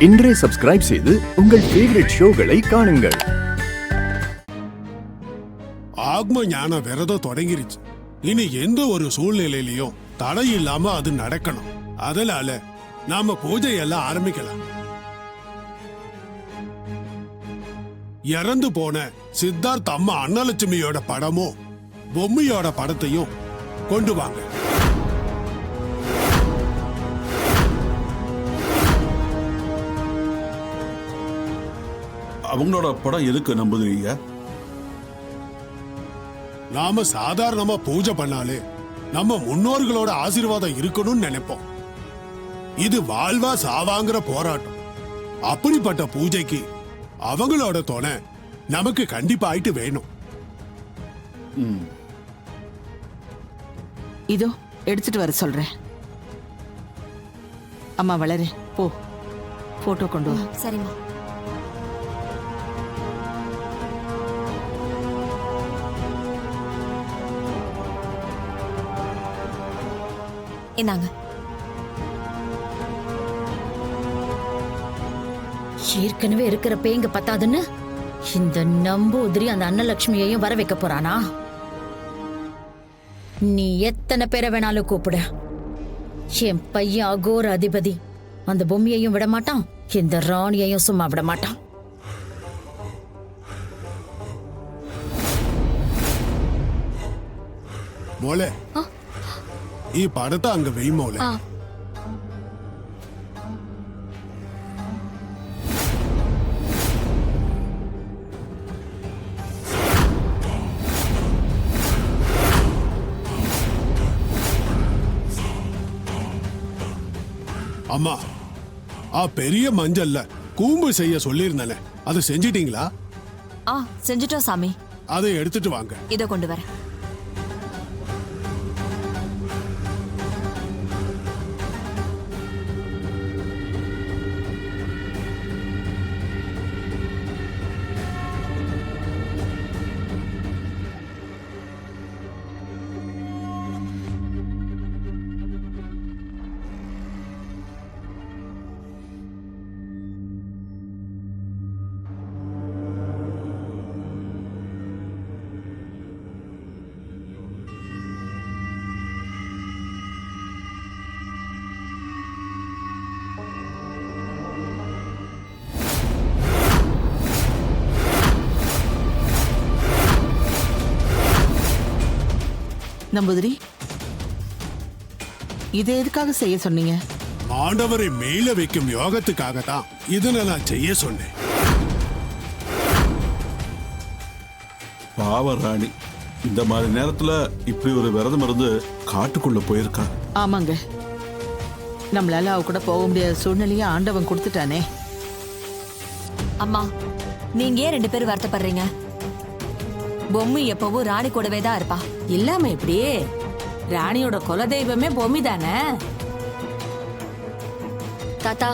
இன்றே சப்ஸ்கிரைப் செய்து உங்கள் ஃபேவரட் ஷோகளை காணுங்கள். ஆத்ம ஞான விரதம் தொடங்கிருச்சு. இனி எந்த ஒரு சூழ்நிலையிலையும் தடை இல்லாம அது நடக்கணும். அதனால நாம பூஜையெல்லாம் ஆரம்பிக்கலாம். இறந்து போன சித்தார்த் அம்மா அன்னலட்சுமியோட படமும் பொம்மையோட படத்தையும் கொண்டு வாங்க. அவங்களோட படம் எதுக்கு நம்புறீங்க? நாம சாதாரணமா பூஜை பண்ணாலே நம்ம முன்னோர்களோட ஆசீர்வாதம் இருக்கணும்னு நினைப்போம். இது வாழ்வா சாவாங்கிற போராட்டம். அப்படிப்பட்ட பூஜைக்கு அவங்களோட துணை நமக்கு கண்டிப்பா ஆயிட்டு வேணும். இதோ எடுத்துட்டு வர சொல்றேன். அம்மா வளரு, போ போட்டோ கொண்டு வா. சரிம்மா. இந்தாங்க. ஏற்கனவே இருக்கிற பேங்க பத்தாதுன்னு இந்த நம்பூதிரி அந்த அன்னலட்சுமியையும் வர வைக்க போறானா? நீ எத்தனை பேரை வேணாலும் கூப்பிட. என் பையன் அகோர அதிபதி அந்த பொம்மையையும் விட மாட்டான், இந்த ராணியையும் சும்மா விட மாட்டான். மோளே, ഈ പടത്തെ അങ്ങ് വെയ്മോലെ. அம்மா, பெரிய மஞ்சள்ல கூம்பு செய்ய சொல்லியிருந்தேன், அதை செஞ்சிட்டீங்களா? செஞ்சிட்டோம் சாமி. அதை எடுத்துட்டு வாங்க. இதை கொண்டு வரேன். நம்பூதிரி, இதை எதுக்காக செய்ய சொன்னீங்க? மாண்டவரை மேல வைக்கும் யோகத்துக்காக தான் இதனை நான் செய்ய சொன்னேன். பாவ ராணி இந்த மாதிரி நேரத்துல இப்படி ஒரு விரதம் இருந்து காட்டுக்குள்ள போயிருக்கா. ஆமாங்க, நம்மளால அவ கூட போக முடியாத சூழ்நிலையை ஆண்டவன் கொடுத்துட்டானே. அம்மா, நீங்க ஏன் 2 பேரும் வருத்தப்படுறீங்க? பொம்மி எப்பவும் ராணி கூடவே தான் இருப்பா. இல்லாம இப்படியே ராணியோட குலதெய்வமே பொம்மி தானே. தாத்தா,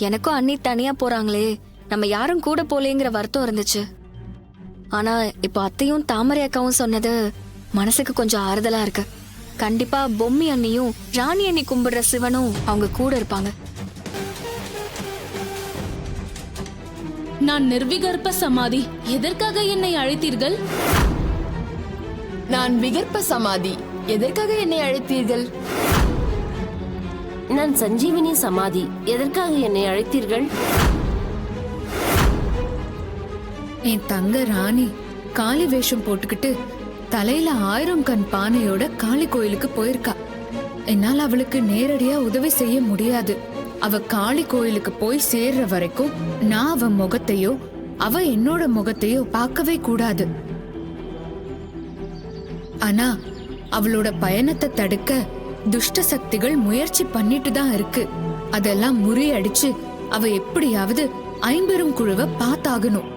எனக்கும் அண்ணி தனியா போறாங்களே, நம்ம யாரும் கூட போலேங்கிற வருத்தம் இருந்துச்சு. ஆனா இப்போ அத்தையும் தாமரை அக்காவும் சொன்னது மனசுக்கு கொஞ்சம் ஆறுதலா இருக்கு. கண்டிப்பா பொம்மி அண்ணியும் ராணி அண்ணி கும்பிடுற சிவனும் அவங்க கூட இருப்பாங்க. நான் நிர்விகற்ப சமாதி, எதற்காக என்னை அழைத்தீர்கள்? நான் விகற்ப சமாதி, எதற்காக என்னை அழைத்தீர்கள்? நான் சஞ்சீவினி சமாதி, எதற்காக என்னை அழைத்தீர்கள்? என் தங்க ராணி காளி வேஷம் போட்டுக்கிட்டு தலையில 1000 கண் பானையோட காளி கோயிலுக்கு போயிருக்கா. என்னால் அவளுக்கு நேரடியா உதவி செய்ய முடியாது. அவ காளி கோயிலுக்கு போய் சேர்ற வரைக்கும் நான் அவ முகத்தையோ அவ என்னோட முகத்தையோ பார்க்கவே கூடாது. ஆனா அவளோட பயணத்தை தடுக்க துஷ்ட சக்திகள் முயற்சி பண்ணிட்டு தான் இருக்கு. அதெல்லாம் முறியடிச்சு அவ எப்படியாவது 50 குழுவை பார்த்தாகணும்.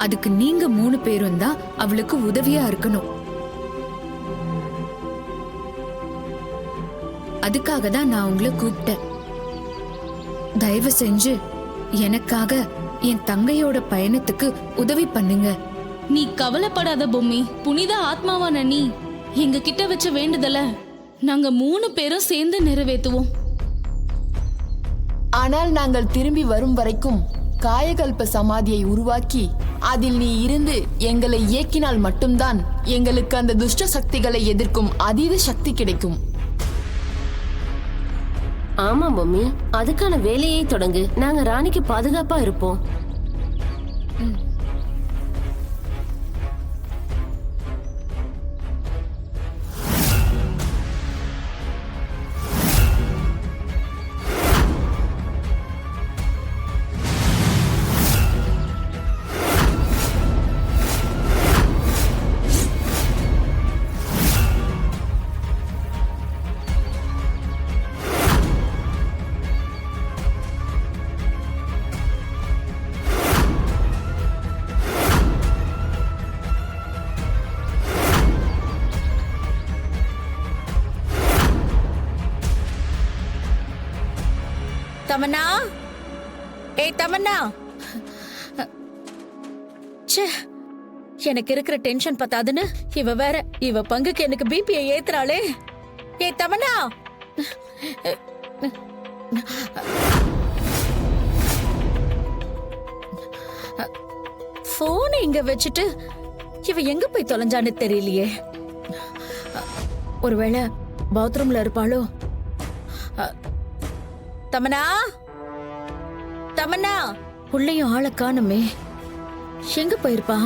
அதுக்கு நீங்க 3 பேரும் தான் அவளுக்கு உதவியா இருக்கணும். அதுக்காக தான் நான் உங்களை கூப்பிட்டேன். தயவு செஞ்சு எனக்காக என் தங்கையோட பயணத்துக்கு உதவி பண்ணுங்க. நீ கவலைப்படாத பொம்மி, புனித ஆத்மாவான நீ எங்க கிட்ட வச்ச வேண்டுதல நாங்க 3 பேரும் சேர்ந்து நிறைவேற்றுவோம். ஆனால் நாங்கள் திரும்பி வரும் வரைக்கும் காயகல்ப சமாதியை உருவாக்கி அதில் நீ இருந்து எங்களை இயக்கினால் மட்டும்தான் எங்களுக்கு அந்த துஷ்ட சக்திகளை எதிர்க்கும் அதீத சக்தி கிடைக்கும். ஆமா பொம்மி, அதுக்கான வேலையை தொடங்கு. நாங்க ராணிக்கு பாதுகாப்பா இருப்போம். தமன்னா, ஏய் தமன்னா, ச்சே, எனக்கு இருக்கிற டென்ஷன் பத்தாதுன்னு இவ வேற இவ பங்குக்கு எனக்கு பிபியை ஏத்துறாளே. ஏய் தமன்னா, போனை இங்க வச்சுட்டு இவ எங்க போய் தொலைஞ்சான்னு தெரியலையே. ஒருவேளை பாத்ரூம்ல இருப்பாளோ? தமன்னா, தமன்னா, உள்ளேயும் ஆளை காணுமே. எங்க போயிருப்பா?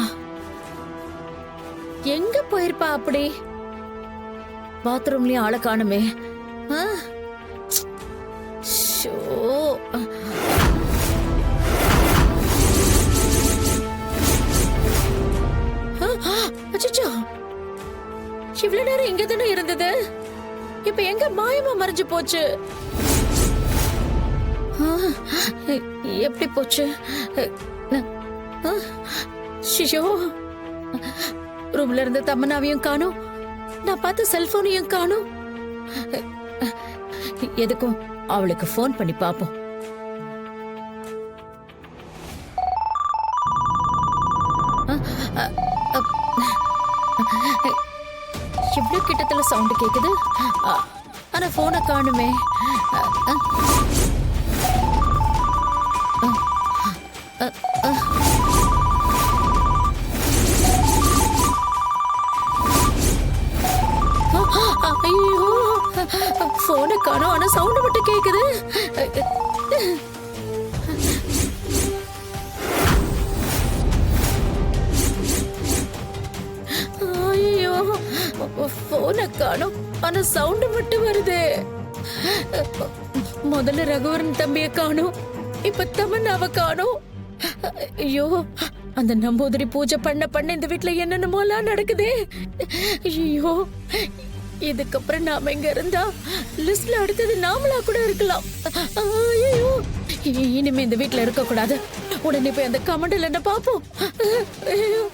எங்க போயிருப்பா? அப்படி பாத்ரூம்லயும் ஆளை காணுமே. அச்சச்சோ, இவ்வளவு நேரம் இங்க தானே இருந்தது, இப்ப எங்க மாயமா மறைஞ்சு போச்சு? எப்படி போச்சு? ரூம்ல இருந்த தமன்னாவையும் காணும், நான் பார்த்த செல்போனையும் காணும். எதுக்கும் அவளுக்கு போன் பண்ணி பாப்போம். இவ்வளவு கிட்டத்துல சவுண்ட் கேக்குது, ஆனா போனை காணுமே. ஐயோ, போனை காணோம், ஆனா சவுண்ட் மட்டும் கேக்குது. ஐயோ, போனை காணோம், ஆனா சவுண்ட் மட்டும் வருது. முதல்ல ரகுவரன் தம்பிய காணோம், இப்ப தமன்னாவை காணோம். ஐயோ, அந்த நம்பூதிரி பூஜை பண்ண இந்த வீட்டுல என்னென்னமோலாம் நடக்குதே. ஐயோ, இதுக்கப்புறம் நாம இங்க இருந்தா லிஸ்ட்ல அடுத்தது நாமளா கூட இருக்கலாம். ஐயோ, இனிமே இந்த வீட்டுல இருக்க கூடாது. உடனே போய் அந்த கமெண்ட்ல என்ன பாப்போம். ஐயோ.